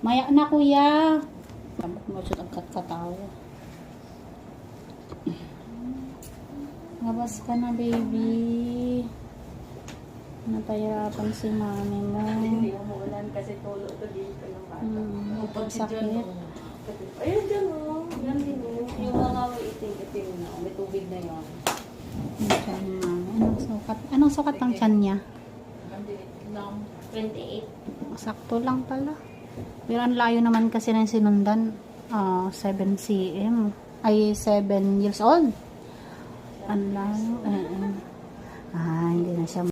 Maya na kuya. Sabok mo siya agkat-katawa. Labas ka na baby. Napahirapan si mami mo. Hindi umuulan kasi tulo to dito ng bata. Sakit. Ayun dyan o. Yan din o. Yung mga itim-itim na. May tubig na yun. Anong sukat ang tiyan niya? 28. Sakto lang pala. Pero ang layo naman kasi ng sinundan. 7 cm. Ay, 7 years old. Ang layo. Hindi na siya